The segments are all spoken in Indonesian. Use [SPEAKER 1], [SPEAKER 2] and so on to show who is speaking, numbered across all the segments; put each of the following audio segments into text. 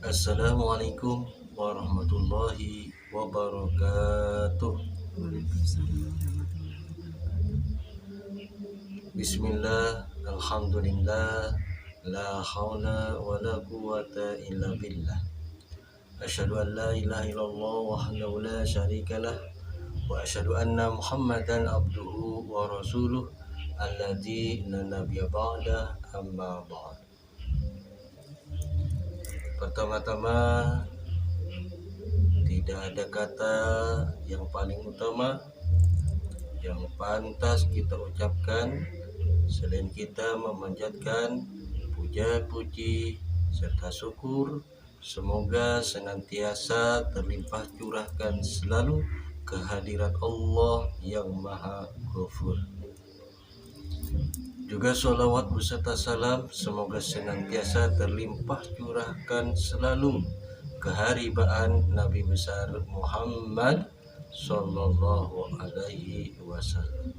[SPEAKER 1] Assalamualaikum warahmatullahi wabarakatuh. Bismillah, alhamdulillah, la haula wa la quwata illa billah. Asyhadu an la ilaha illallah wahdahu la syarikalah wa asyhadu anna Muhammadan abduhu wa rasuluh alladzi la nabiyya ba'da amma ba'd. Pertama-tama, tidak ada kata yang paling utama yang pantas kita ucapkan selain kita memanjatkan puja-puji serta syukur semoga senantiasa terlimpah curahkan selalu kehadirat Allah yang Maha Ghafur. Juga sholawat beserta salam semoga senantiasa terlimpah curahkan selalu keharibaan Nabi besar Muhammad Sallallahu Alaihi Wasallam.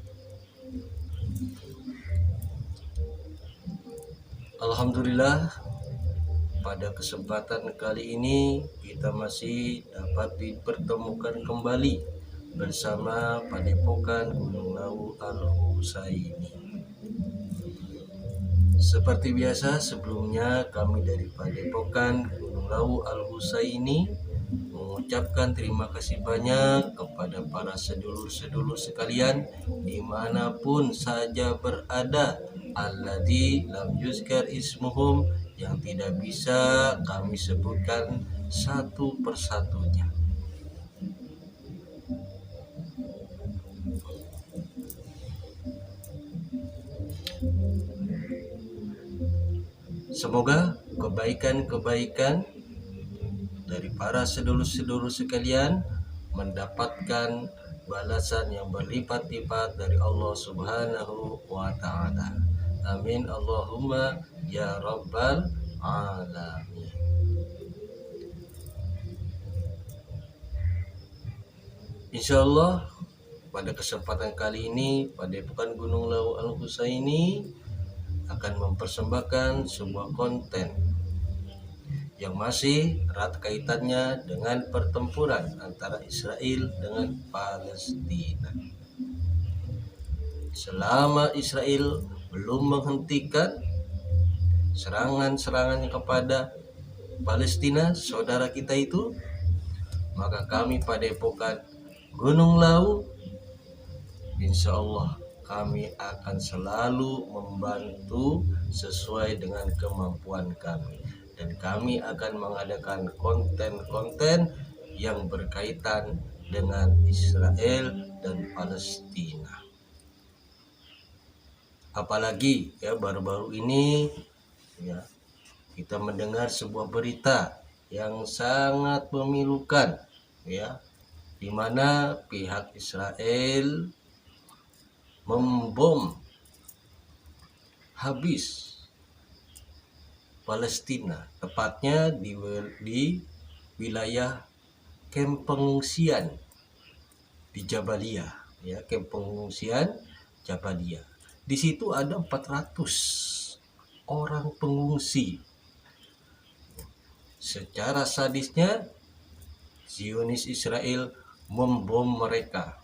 [SPEAKER 1] Alhamdulillah, pada kesempatan kali ini kita masih dapat dipertemukan kembali bersama Padepokan Gunung Lawu Al-Husaini. Seperti biasa, sebelumnya kami dari Padepokan Gunung Lawu Al-Husaini mengucapkan terima kasih banyak kepada para sedulur-sedulur sekalian dimanapun saja berada, alladzi lam yuzkar ismuhum, yang tidak bisa kami sebutkan satu persatunya. Semoga kebaikan-kebaikan dari para sedulur-sedulur sekalian mendapatkan balasan yang berlipat-lipat dari Allah Subhanahu wa Ta'ala. Amin Allahumma ya Rabbal Alamin. Insyaallah pada kesempatan kali ini Padepokan Gunung Lawu Al-Husaini akan mempersembahkan sebuah konten yang masih erat kaitannya dengan pertempuran antara Israel dengan Palestina. Selama Israel belum menghentikan serangan-serangannya kepada Palestina, saudara kita itu, maka kami Padepokan Gunung Lawu, insya Allah kami akan selalu membantu sesuai dengan kemampuan kami. Dan kami akan mengadakan konten-konten yang berkaitan dengan Israel dan Palestina. Apalagi ya baru-baru ini ya kita mendengar sebuah berita yang sangat memilukan ya, di mana pihak Israel membom habis Palestina, tepatnya di wilayah kamp pengungsian di Jabalia, ya, kamp pengungsian Jabalia. Di situ ada 400 orang pengungsi. Secara sadisnya Zionis Israel membom mereka,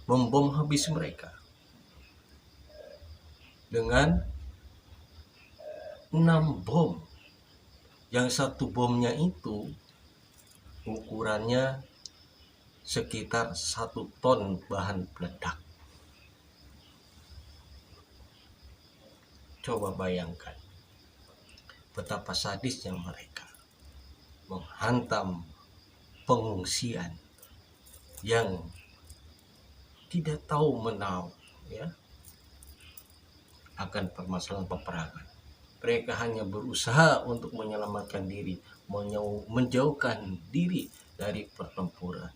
[SPEAKER 1] membom habis mereka dengan 6 bom. Yang satu bomnya itu ukurannya sekitar 1 ton bahan peledak. Coba bayangkan betapa sadisnya mereka menghantam pengungsian yang tidak tahu menau ya akan permasalahan peperangan. Mereka hanya berusaha untuk menyelamatkan diri, menjauhkan diri dari pertempuran,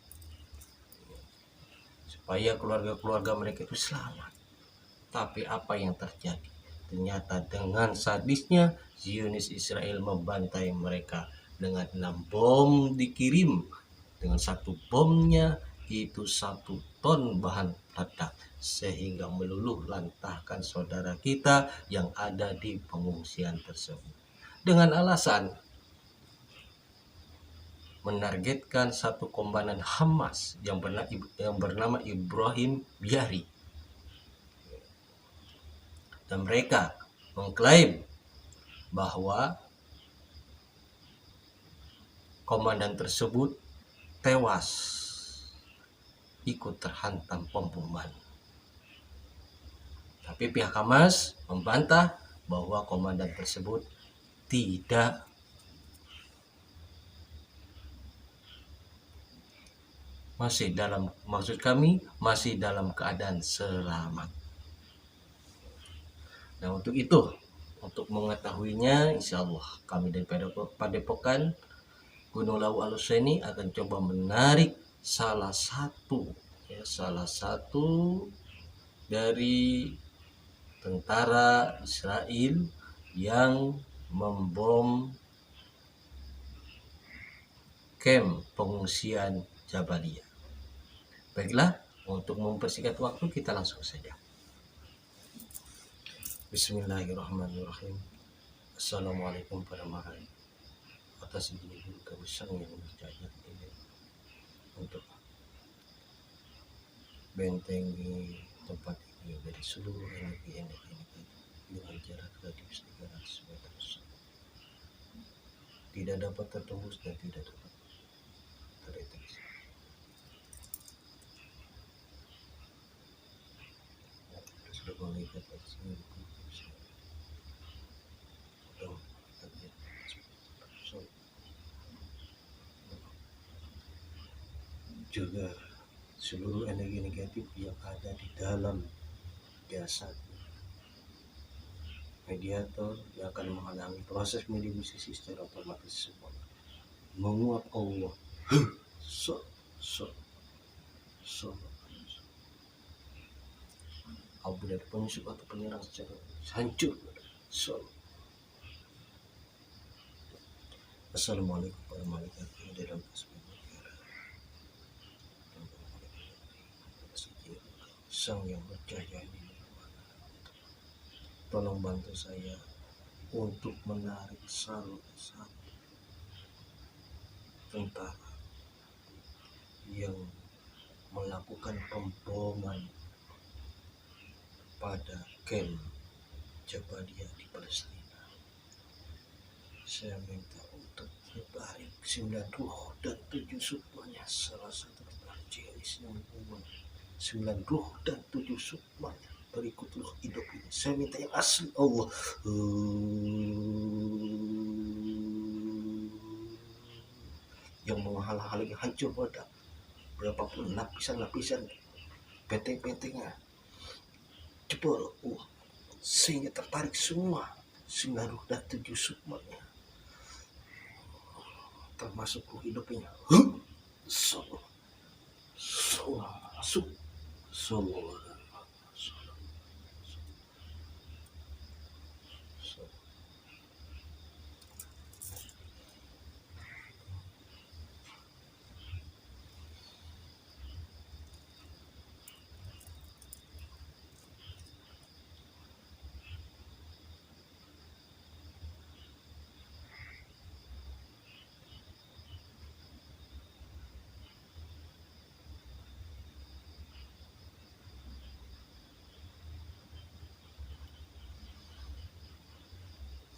[SPEAKER 1] supaya keluarga-keluarga mereka itu selamat. Tapi apa yang terjadi? Ternyata dengan sadisnya Zionis Israel membantai mereka dengan 6 bom dikirim. Dengan satu bomnya itu 1 ton bahan peledak sehingga meluluh lantahkan saudara kita yang ada di pengungsian tersebut. Dengan alasan menargetkan satu komandan Hamas yang bernama Ibrahim Biari. Dan mereka mengklaim bahwa komandan tersebut tewas ikut terhantam bom boman. Tapi pihak Hamas membantah bahwa komandan tersebut tidak masih dalam keadaan selamat. Nah, untuk itu, untuk mengetahuinya, insya Allah kami dari Padepokan Gunung Lawu Al-Husaini akan coba menarik salah satu dari tentara Israel yang membom kamp pengungsian Jabaliyah. Baiklah, untuk mempersingkat waktu kita langsung saja. Bismillahirrahmanirrahim. Assalamualaikum warahmatullahi wabarakatuh. Atas izin ibu kami sang yang berjaya ini untuk bentengi tempat ini dari seluruh energi dengan jarak radius 300 meter. Tidak dapat tertembus dan tidak dapat terdeteksi. Sudah mengikat atas ini juga seluruh energi negatif yang ada di dalam jasad mediator yang akan menghalangi proses mediasi secara otomatis semua menguap Allah abu dari penyusup atau penyerang secara hancur. Assalamualaikum warahmatullahi wabarakatuh. Sang yang berjaya ini, tolong bantu saya untuk menarik salah satu tentara yang melakukan pemboman pada kamp Jabaliyah di Palestina. Saya minta untuk menarik 9 ruh dan 7 sukmanya, salah satu tentara Zionis yang membunuh 9 ruh dan 7 sukmanya berikut ruh hidup ini. Saya minta yang asli Allah. Yang menghalang-halangi hancur pada berapapun lapisan-lapisan benteng-bentengnya jebol sehingga tertarik semua 9 ruh dan 7 sukmanya termasuk ruh hidupnya.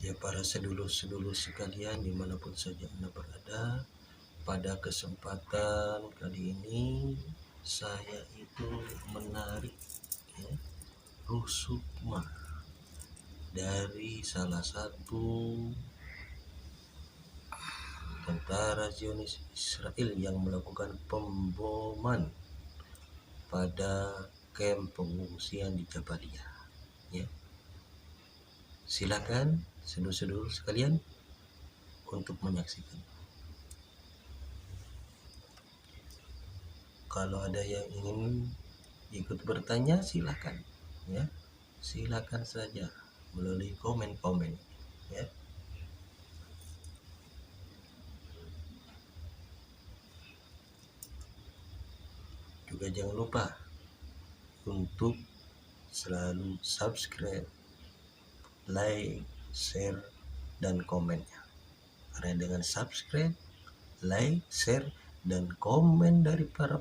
[SPEAKER 1] Ya, para sedulur-sedulur sekalian dimanapun saja Anda berada, pada kesempatan kali ini saya itu menarik ruh sukma dari salah satu tentara Zionis Israel yang melakukan pemboman pada kamp pengungsian di Jabaliyah. Ya, silakan sedulur-sedulur sekalian untuk menyaksikan. Kalau ada yang ingin ikut bertanya silakan, ya, silakan saja, melalui komen-komen ya. Juga jangan lupa untuk selalu subscribe, like, share, dan komennya. Karena dengan subscribe, like, share, dan komen dari para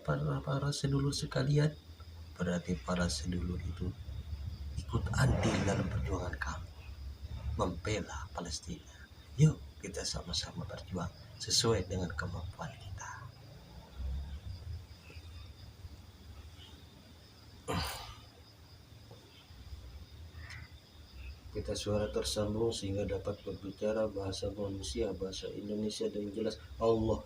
[SPEAKER 1] sedulur sekalian, berarti para sedulur itu ikut andil dalam perjuangan kami membela Palestina. Yuk kita sama-sama berjuang sesuai dengan kemampuan kita. Kita suara tersambung sehingga dapat berbicara bahasa manusia, bahasa Indonesia dengan jelas. Allah.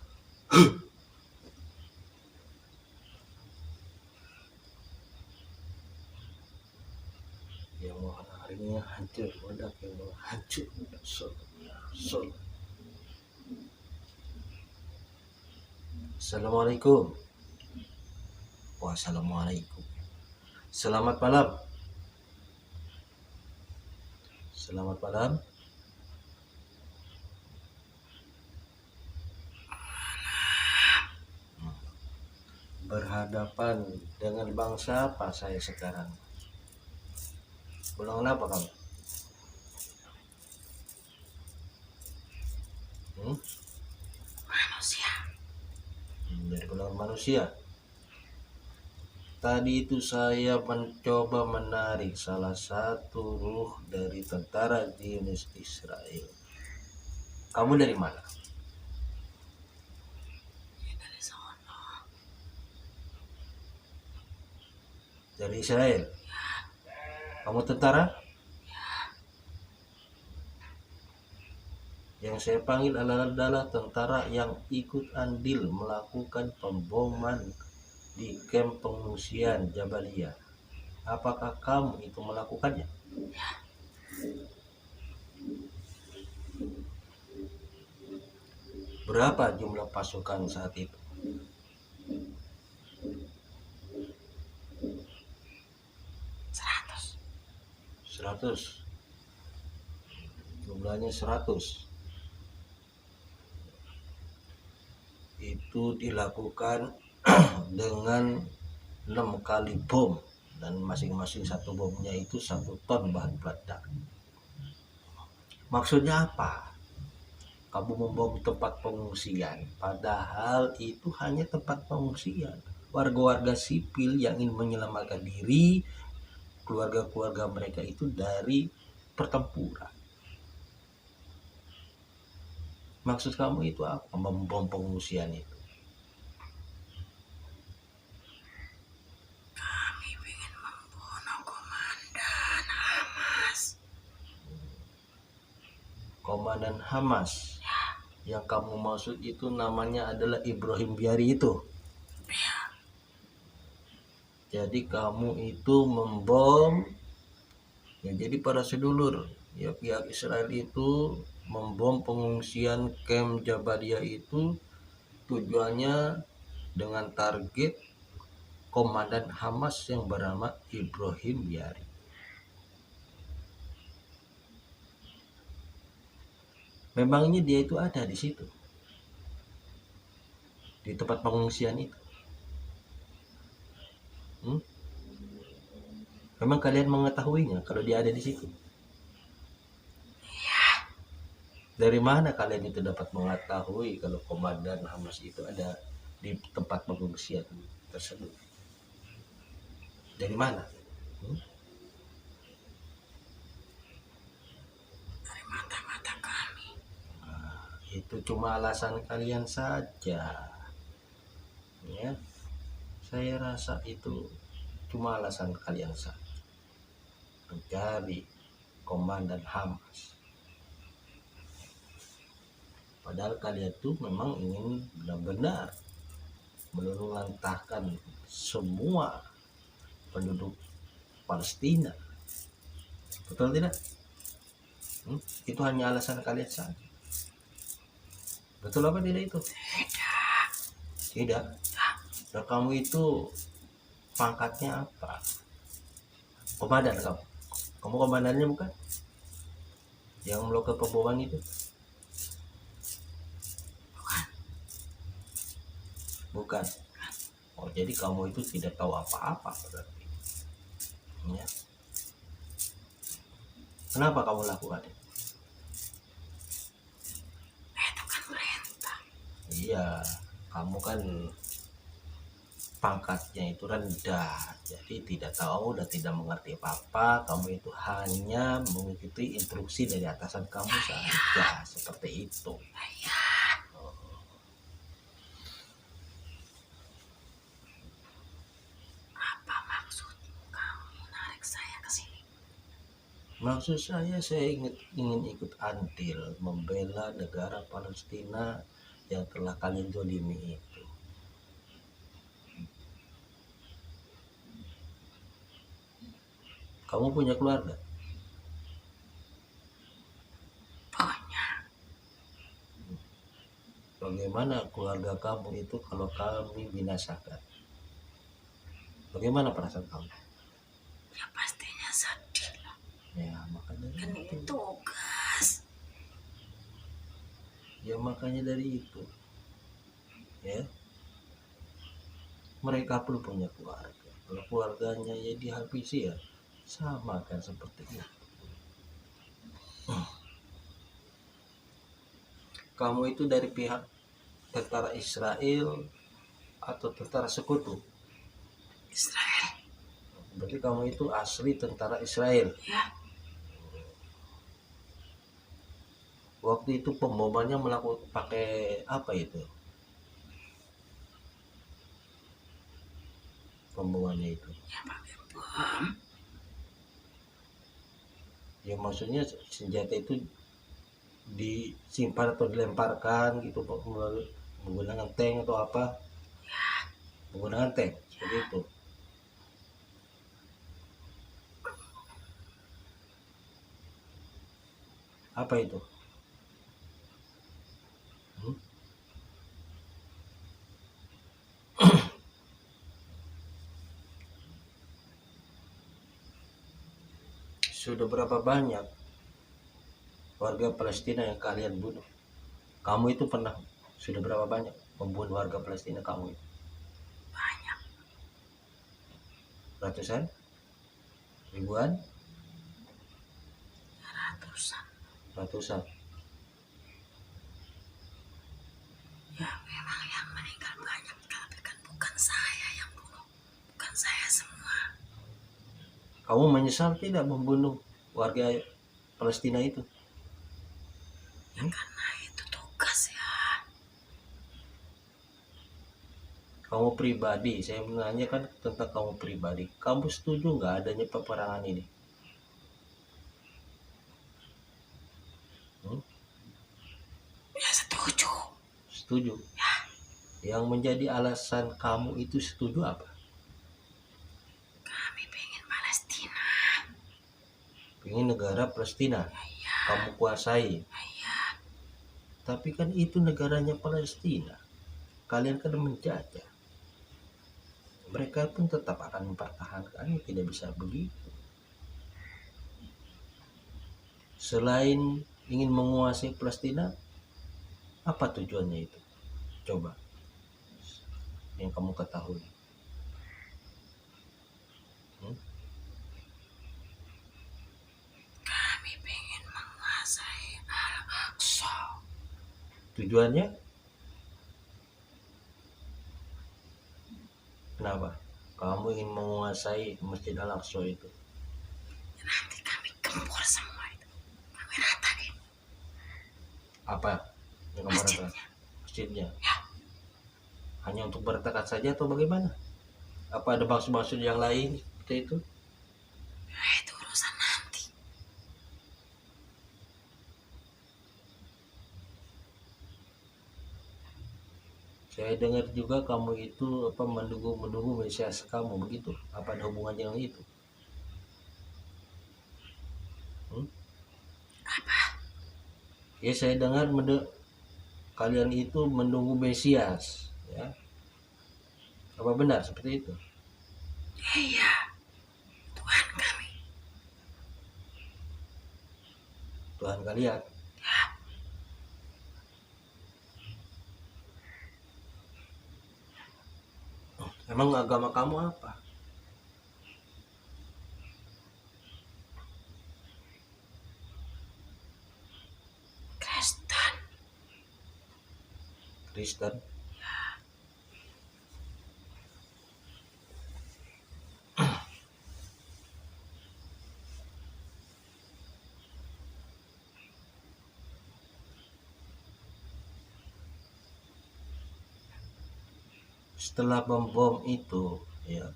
[SPEAKER 1] Yang mau harinya hancur, wadah yang mau hancur. Sol. Assalamualaikum. Wassalamualaikum. Selamat malam. Selamat malam. Berhadapan dengan bangsa apa saya sekarang? Pulang apa kamu?
[SPEAKER 2] Manusia.
[SPEAKER 1] Dari golongan manusia. Tadi itu saya mencoba menarik salah satu ruh dari tentara Zionis Israel. Kamu dari mana?
[SPEAKER 2] Dari sono.
[SPEAKER 1] Dari Israel?
[SPEAKER 2] Ya.
[SPEAKER 1] Kamu tentara?
[SPEAKER 2] Ya.
[SPEAKER 1] Yang saya panggil adalah tentara yang ikut andil melakukan pemboman di kamp pengungsian Jabalia. Apakah kamu itu melakukannya?
[SPEAKER 2] Ya.
[SPEAKER 1] Berapa jumlah pasukan saat itu? 100. Jumlahnya 100. Itu dilakukan dengan 6 kali bom, dan masing-masing satu bomnya itu 1 ton bahan peledak. Maksudnya apa? Kamu membom tempat pengungsian, padahal itu hanya tempat pengungsian. Warga-warga sipil yang ingin menyelamatkan diri, keluarga-keluarga mereka itu dari pertempuran. Maksud kamu itu apa? Membom pengungsian itu?
[SPEAKER 2] Kami ingin membunuh komandan Hamas.
[SPEAKER 1] Komandan Hamas?
[SPEAKER 2] Ya.
[SPEAKER 1] Yang kamu maksud itu namanya adalah Ibrahim Biari itu?
[SPEAKER 2] Ya.
[SPEAKER 1] Jadi kamu itu membom, ya, jadi para sedulur, ya, pihak Israel itu membom pengungsian kamp Jabalia itu tujuannya dengan target komandan Hamas yang bernama Ibrahim Biari. Memangnya dia itu ada di situ, di tempat pengungsian itu? Memang kalian mengetahuinya kalau dia ada di situ?
[SPEAKER 2] Ya.
[SPEAKER 1] Dari mana kalian itu dapat mengetahui kalau komandan Hamas itu ada di tempat pengungsian tersebut? Dari mana?
[SPEAKER 2] Dari mata-mata kami.
[SPEAKER 1] Itu cuma alasan kalian saja, ya. Saya rasa itu cuma alasan kalian saja mencari komandan Hamas. Padahal kalian tuh memang ingin benar-benar meluluhlantahkan semua penduduk Palestina. Betul tidak? Itu hanya alasan kalian saja. Betul apa tidak itu?
[SPEAKER 2] Tidak.
[SPEAKER 1] Tidak. Dan kamu itu pangkatnya apa? Komandan kamu? Kamu komandannya bukan? Yang melakukan pembohongan itu? Bukan. Oh, jadi kamu itu tidak tahu apa-apa berarti. Ya. Kenapa kamu lakukan itu?
[SPEAKER 2] Itu kan perintah.
[SPEAKER 1] Iya, kamu kan pangkatnya itu rendah, jadi tidak tahu dan tidak mengerti apa-apa. Kamu itu hanya mengikuti instruksi dari atasan kamu saja, seperti itu.
[SPEAKER 2] Ya, apa maksudmu kamu menarik saya ke sini?
[SPEAKER 1] Maksud saya ingin ikut andil membela negara Palestina yang telah kalian zolimi itu. Kamu punya keluarga?
[SPEAKER 2] Banyak.
[SPEAKER 1] Bagaimana keluarga kamu itu kalau kami binasakan? Bagaimana perasaan kamu?
[SPEAKER 2] Ya pastinya sedih lah.
[SPEAKER 1] Ya makanya
[SPEAKER 2] Kan
[SPEAKER 1] itu.
[SPEAKER 2] ini tugas.
[SPEAKER 1] Ya makanya dari itu. Ya. Mereka pun punya keluarga. Kalau keluarganya ya dihabisi ya sama kan seperti itu. Kamu itu dari pihak tentara Israel atau tentara sekutu?
[SPEAKER 2] Israel.
[SPEAKER 1] Berarti kamu itu asli tentara Israel.
[SPEAKER 2] Ya.
[SPEAKER 1] Waktu itu pembomannya melakukan pakai apa itu? Pembomannya itu.
[SPEAKER 2] Ya pakai bom.
[SPEAKER 1] Ya maksudnya senjata itu disimpan atau dilemparkan gitu menggunakan tank atau apa? Menggunakan tank seperti itu. Apa itu? Sudah berapa banyak warga Palestina yang kalian bunuh? Kamu itu pernah sudah berapa banyak membunuh warga Palestina kamu itu?
[SPEAKER 2] Banyak.
[SPEAKER 1] Ratusan? Ribuan?
[SPEAKER 2] Ratusan.
[SPEAKER 1] Ratusan.
[SPEAKER 2] Ya memang yang meninggal banyak, tapi kan bukan saya yang bunuh. Bukan saya semua.
[SPEAKER 1] Kamu menyesal tidak membunuh warga Palestina itu?
[SPEAKER 2] Ya karena itu tugas ya.
[SPEAKER 1] Kamu pribadi, saya menanyakan tentang kamu pribadi. Kamu setuju nggak adanya peperangan ini?
[SPEAKER 2] Ya setuju.
[SPEAKER 1] Setuju. Yang menjadi alasan kamu itu setuju apa?
[SPEAKER 2] Kami pengen Palestina.
[SPEAKER 1] Pengen negara Palestina
[SPEAKER 2] Ya.
[SPEAKER 1] kamu kuasai.
[SPEAKER 2] Ya.
[SPEAKER 1] Tapi kan itu negaranya Palestina. Kalian kan menjajah. Mereka pun tetap akan mempertahankan, tidak bisa begitu. Selain ingin menguasai Palestina, apa tujuannya itu? Coba yang kamu ketahui.
[SPEAKER 2] Kami pengen menguasai Al-Aqsa.
[SPEAKER 1] Tujuannya? Kenapa? Kamu ingin menguasai Masjid Al-Aqsa itu?
[SPEAKER 2] Nanti kami gempur semua itu. Kami ratain.
[SPEAKER 1] Apa yang kamu
[SPEAKER 2] Masjidnya.
[SPEAKER 1] ratakan? Masjidnya.
[SPEAKER 2] Ya.
[SPEAKER 1] Hanya untuk bertekad saja atau bagaimana? Apa ada maksud-maksud yang lain seperti itu?
[SPEAKER 2] Ya itu urusan nanti.
[SPEAKER 1] Saya dengar juga kamu itu apa menunggu Mesias kamu begitu. Apa ada hubungannya dengan itu?
[SPEAKER 2] Apa?
[SPEAKER 1] Ya saya dengar kalian itu menunggu Mesias, ya. Apa benar seperti itu?
[SPEAKER 2] Iya. Tuhan kami.
[SPEAKER 1] Tuhan kalian. Emang agama kamu apa?
[SPEAKER 2] Kristen.
[SPEAKER 1] Kristen. Setelah bom itu ya,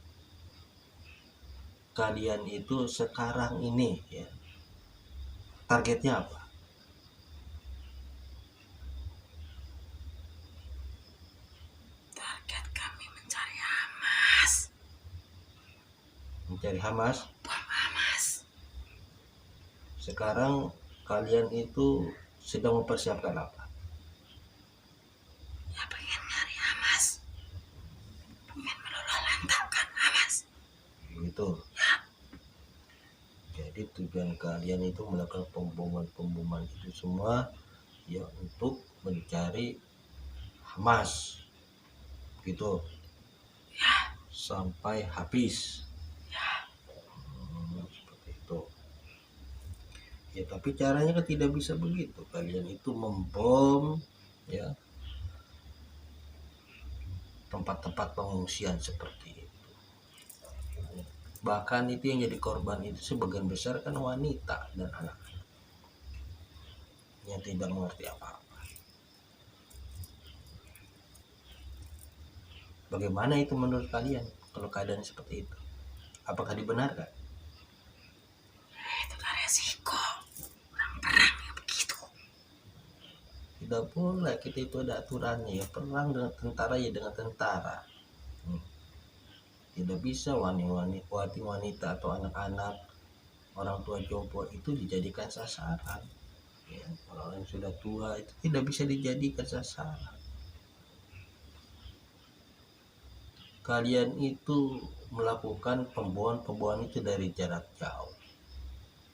[SPEAKER 1] kalian itu sekarang ini ya, targetnya apa?
[SPEAKER 2] Target kami mencari Hamas.
[SPEAKER 1] Mencari Hamas.
[SPEAKER 2] Bom Hamas.
[SPEAKER 1] Sekarang kalian itu sedang mempersiapkan apa?
[SPEAKER 2] Ya pengen nyari Hamas. Pengen meluluhlantapkan Hamas.
[SPEAKER 1] Begitu. Jadi tujuan kalian itu melakukan pemboman itu semua ya untuk mencari Hamas, gitu, sampai habis. Seperti itu. Ya tapi caranya kan tidak bisa begitu. Kalian itu membom ya tempat-tempat pengungsian seperti itu. Bahkan itu yang jadi korban itu sebagian besar kan wanita dan anak-anak yang tidak mengerti apa-apa. Bagaimana itu menurut kalian kalau keadaan seperti itu? Apakah dibenarkan?
[SPEAKER 2] Itu kan resiko. Orang perang ya begitu.
[SPEAKER 1] Tidak boleh, kita itu ada aturannya ya. Perang dengan tentara ya dengan tentara. Tidak bisa wanita atau anak-anak, orang tua jompo itu dijadikan sasaran ya. Orang yang sudah tua itu tidak bisa dijadikan sasaran. Kalian itu melakukan pembuahan itu dari jarak jauh.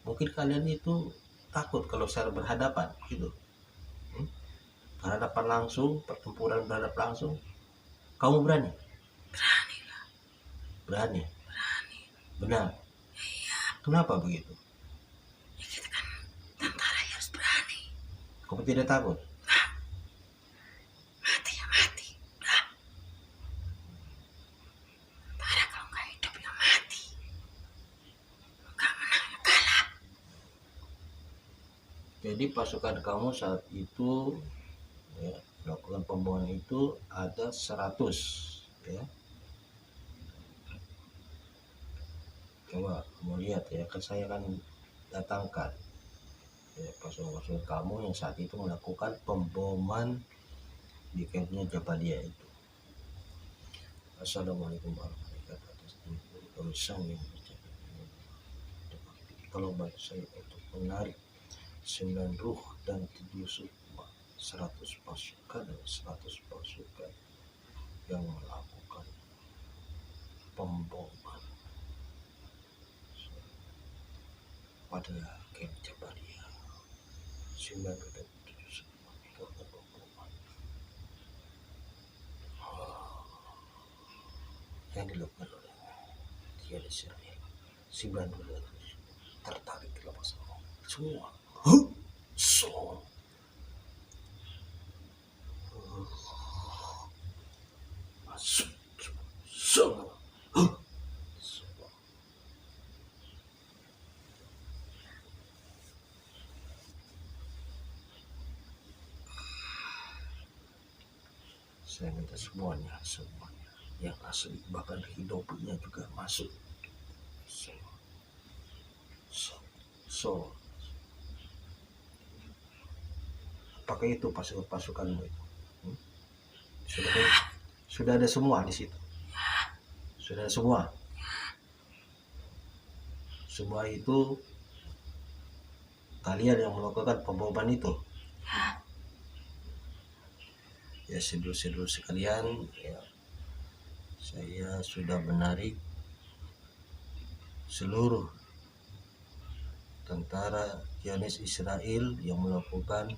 [SPEAKER 1] Mungkin kalian itu takut kalau secara berhadapan gitu. Berhadapan langsung, pertempuran berhadapan langsung. Kamu berani?
[SPEAKER 2] Berani lah.
[SPEAKER 1] Berani.
[SPEAKER 2] Berani.
[SPEAKER 1] Benar.
[SPEAKER 2] Iya.
[SPEAKER 1] Kenapa begitu?
[SPEAKER 2] Ya kita kan tentara ya harus berani.
[SPEAKER 1] Kamu tidak takut?
[SPEAKER 2] Mati ya mati. Udah. Tentara kalau nggak hidup ya mati. Nggak menang ya kalah.
[SPEAKER 1] Jadi pasukan kamu saat itu ya, melakukan pembunuhan itu ada 100 ya. Coba kamu lihat ya, kan saya kan datangkan ya, pasukan kamu yang saat itu melakukan pemboman di kampnya Jabalia itu. Assalamualaikum warahmatullahi wabarakatuh. Kalau saya untuk menarik 9 ruh dan 7 sukma, 100 pasukan dan 100 pasukan yang melakukan pemboman pada camp Jabalia. 9 ruh dan 7 sukma melakukan pemboman yang dilakukan oleh jihad Israel. 9 ruh dan 7 tertarik ke lapas semua. So masuk semua. Saya minta semuanya yang asli, bahkan hidupnya juga masuk. So apakah itu pasukanmu itu? Sudah ada semua di situ. Sudah ada semua. Semua itu kalian yang melakukan pemboman itu. Ya sedulur-sedulur sekalian ya, saya sudah menarik seluruh tentara Zionis Israel yang melakukan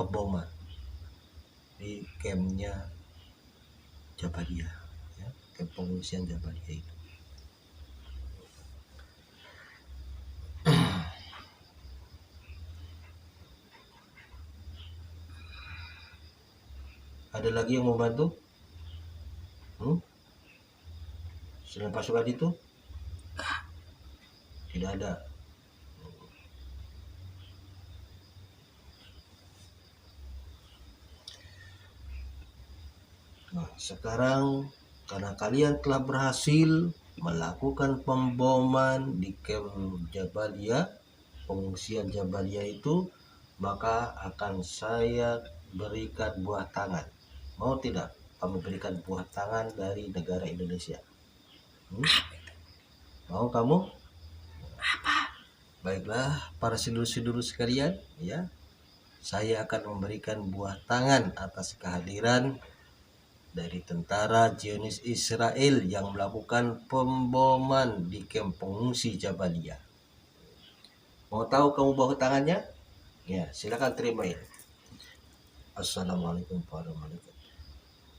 [SPEAKER 1] pemboman di kampnya Jabalia, ya, kamp pengungsian Jabalia itu. Ada lagi yang mau bantu? Selain pasukan itu? Tidak ada. Nah, sekarang karena kalian telah berhasil melakukan pemboman di kamp Jabalia, pengungsian Jabalia itu, maka akan saya berikan buah tangan. Mau tidak kamu berikan buah tangan dari negara Indonesia? Mau kamu? Baiklah para sidul-sidul sekalian, ya. Saya akan memberikan buah tangan atas kehadiran dari tentara Zionis Israel yang melakukan pemboman di kamp pengungsi Jabalia. Mau tahu kamu bawa tangannya? Ya, silakan terima ini. Assalamualaikum warahmatullahi wabarakatuh.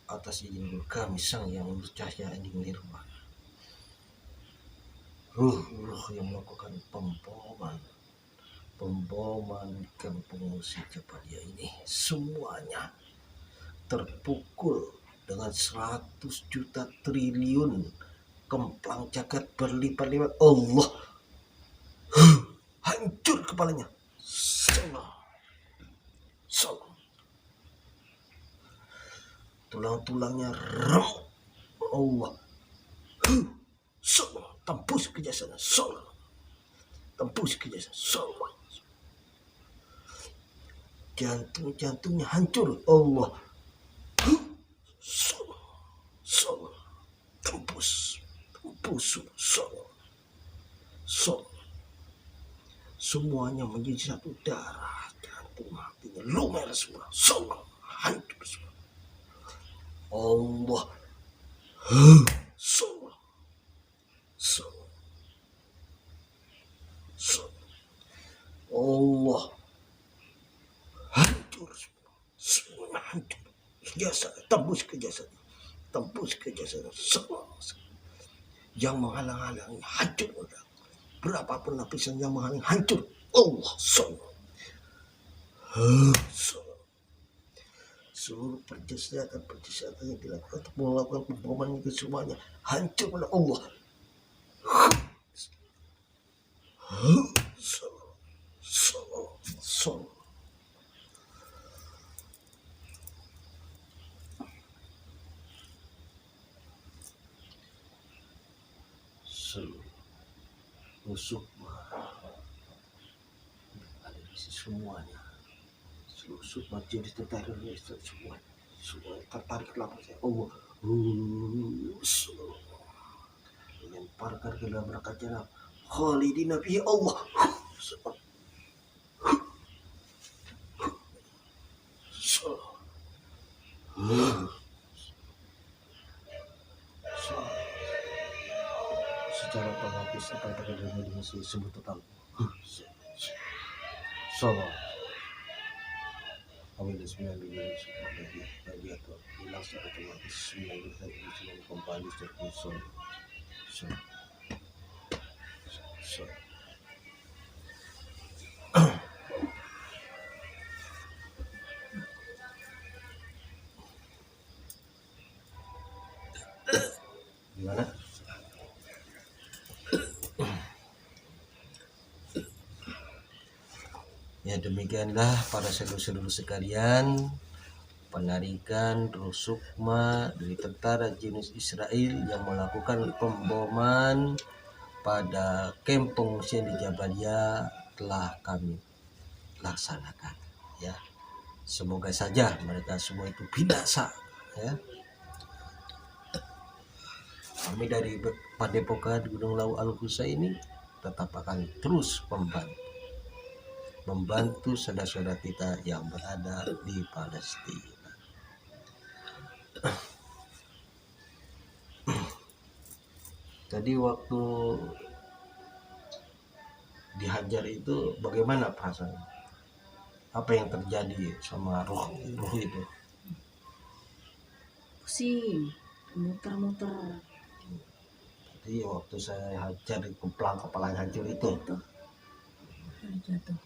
[SPEAKER 1] Atas izin guru kami sang yang bercahaya di nirwana. Ruh yang melakukan pemboman di kamp pengungsi Jabalia ini semuanya terpukul dengan 100 juta triliun kemplang jagat berlipat-lipat. Allah, hancur kepalanya. Salam. Tulang-tulangnya remuk. Allah, salam. Tembus ke jasadnya. Salam. Tembus ke jasadnya. Salam. Jantung-jantungnya hancur. Allah, salam. Tembus. Salam. Semuanya menjadi satu darah. Jantung hatinya lumer semua. Salam. Hancur semua. Allah, salam. Allah, hancur semua, hancur. Jasad, tembus ke jasad. Semua yang menghalang-halangi hancur. Berapapun lapisan yang menghalangi hancur. Allah, salam. Seluruh perjasaan yang dilakukan untuk melakukan pemboman itu semuanya hancur oleh Allah. Musuh ada di semuanya. Seluruh sukma jenis tentara Indonesia semua tertarik ke lapar saya. Allah, lemparkan ke dalam neraka jahanam. Khalidina fihi. Allah, secara otomatis apa yang terjadi di musuh sebut total. Salam. Amin. Bismillahirrahmanirrahim. Bagi atau hilang secara otomatis Bismillahirrahmanirrahim. Kembali secara salam. Gimana? Ya, demikianlah para saudara-saudara sekalian, penarikan Ruh Sukma dari tentara Zionis Israel yang melakukan pemboman pada kamp pengungsian di Jabalia telah kami laksanakan, ya. Semoga saja mereka semua itu binasa, ya. Kami dari Padepokan Gunung Lawu Al-Husaini tetap akan terus membantu saudara-saudara kita yang berada di Palestina. Tadi waktu dihajar itu bagaimana perasaan? Apa yang terjadi sama ruh itu?
[SPEAKER 2] Pusing, muter-muter.
[SPEAKER 1] Jadi waktu saya hajar keplang kepalanya hancur itu.
[SPEAKER 2] Jatuh.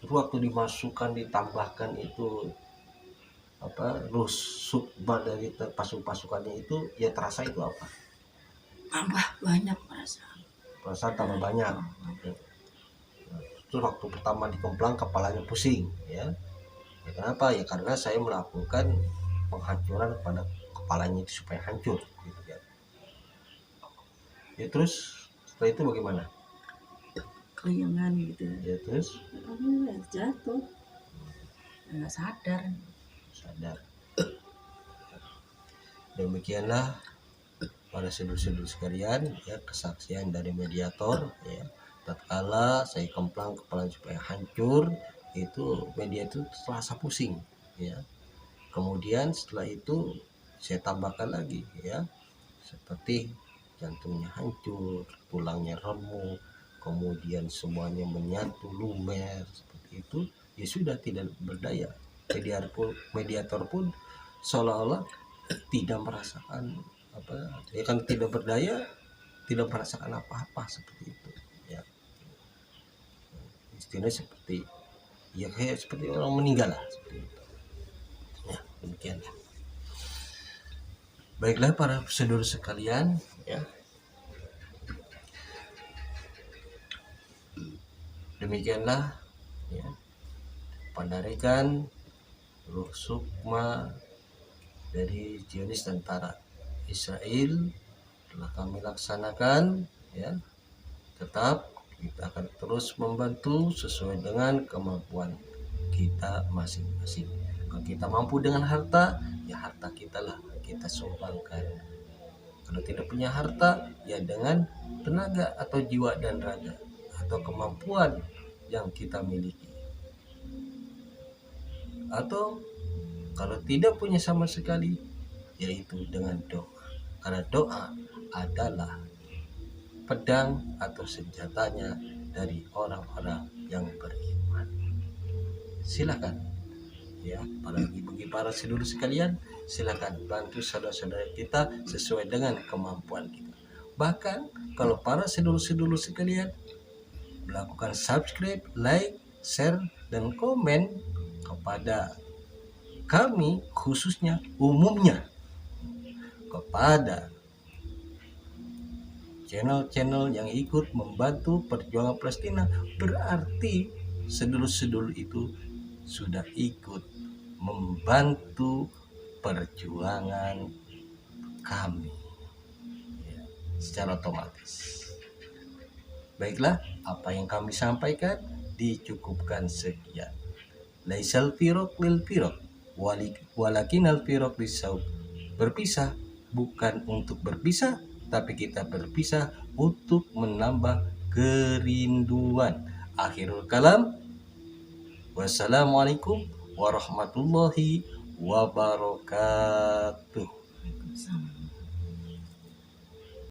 [SPEAKER 1] Terus waktu dimasukkan ditambahkan itu ruh sukma dari pasukannya itu ya terasa itu apa?
[SPEAKER 2] Tambah banyak perasaan
[SPEAKER 1] tambah banyak. Terus waktu pertama dikemplang kepalanya pusing ya. Kenapa? Ya karena saya melakukan penghancuran pada kepalanya itu supaya hancur gitu kan. Ya terus setelah itu bagaimana?
[SPEAKER 2] Kelayangan gitu
[SPEAKER 1] ya. Terus
[SPEAKER 2] jatuh, nggak sadar.
[SPEAKER 1] Demikianlah para sedulur-sedulur sekalian ya, kesaksian dari mediator ya. Tatkala saya kemplang kepala supaya hancur, itu mediator terasa pusing ya. Kemudian setelah itu saya tambahkan lagi ya, seperti jantungnya hancur, tulangnya remuk, kemudian semuanya menyatu lumer seperti itu, ya sudah tidak berdaya. Mediator pun seolah-olah tidak merasakan ya kan, tidak berdaya, tidak merasakan apa-apa seperti itu ya. Istilahnya seperti ya kayak seperti orang meninggal lah seperti itu ya. Demikian. Baiklah para saudara sekalian ya, demikianlah ya penarikan ruh sukma dari Zionis tentara Israel telah kami laksanakan ya. Tetap kita akan terus membantu sesuai dengan kemampuan kita masing-masing. Kalau kita mampu dengan harta, ya harta kita lah kita sumbangkan. Kalau tidak punya harta, ya dengan tenaga atau jiwa dan raga atau kemampuan yang kita miliki. Atau kalau tidak punya sama sekali, yaitu dengan doa. Karena doa adalah pedang atau senjatanya dari orang-orang yang beriman. Silakan ya, bagi para saudara sekalian, silakan bantu saudara-saudara kita sesuai dengan kemampuan kita. Bahkan kalau para saudara-saudara sekalian melakukan subscribe, like, share, dan komen kepada kami, khususnya umumnya kepada channel-channel yang ikut membantu perjuangan Palestina, berarti sedulur-sedulur itu sudah ikut membantu perjuangan kami ya, secara otomatis. Baiklah, apa yang kami sampaikan dicukupkan sekian. Laisal firaq lil firaq walakinal firaq lisaub. Berpisah bukan untuk berpisah, tapi kita berpisah untuk menambah kerinduan. Akhirul kalam, wassalamualaikum warahmatullahi wabarakatuh.